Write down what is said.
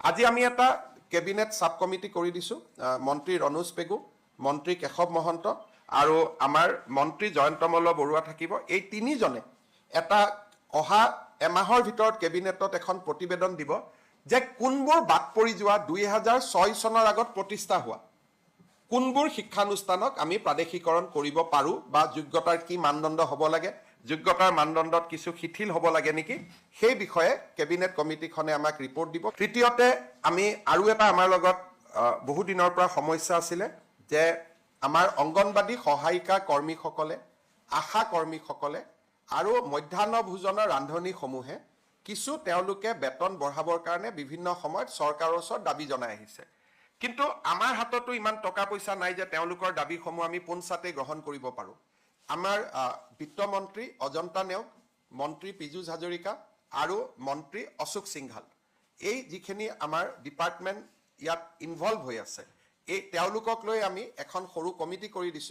আজি আমি এটা কেবিনেট সাব কমিটি কৰি দিছোঁ মন্ত্ৰী ৰণোজ পেগু মন্ত্ৰী কেশৱ মহন্ত আৰু আমাৰ মন্ত্ৰী জয়ন্ত মল্ল বৰুৱা থাকিব এই তিনিজনে এটা অহা এমাহৰ ভিতৰত কেবিনেটত এখন প্ৰতিবেদন দিব যে কোনবোৰ বাদ পৰি যোৱা 2006 চনৰ আগত প্ৰতিষ্ঠা হোৱা কোনবোৰ শিক্ষানুষ্ঠানক আমি প্ৰাদেশিকৰণ কৰিব পাৰোঁ বা যোগ্যতাৰ কি মানদণ্ড হ'ব লাগে যোগ্যতাৰ মানদণ্ডত কিছু শিথিল হ'ব লাগে নেকি সেই বিষয়ে কেবিনেট কমিটিখনে আমাক ৰিপৰ্ট দিব তৃতীয়তে আমি আৰু এটা আমাৰ লগত বহু দিনৰ পৰা সমস্যা আছিলে যে আমাৰ অংগনবাদী সহায়িকা কৰ্মীসকলে আশা কৰ্মীসকলে আৰু মধ্যাহ্ন ভোজনৰ ৰান্ধনীসমূহে কিছু তেওঁলোকে বেতন বঢ়াবৰ কাৰণে বিভিন্ন সময়ত চৰকাৰৰ ওচৰত দাবী জনাই আহিছে কিন্তু আমাৰ হাততো ইমান টকা পইচা নাই যে তেওঁলোকৰ দাবীসমূহ আমি পোনছাতে গ্ৰহণ কৰিব পাৰোঁ আমাৰ বিত্তমন্ত্ৰী অজন্তা নেওগ মন্ত্ৰী পীযুষ হাজৰিকা আৰু মন্ত্ৰী অশোক সিংঘাল এই যিখিনি আমাৰ ডিপাৰ্টমেণ্ট ইয়াত ইনভলভ হৈ আছে এই তেওঁলোকক লৈ আমি এখন সৰু কমিটি কৰি দিছোঁ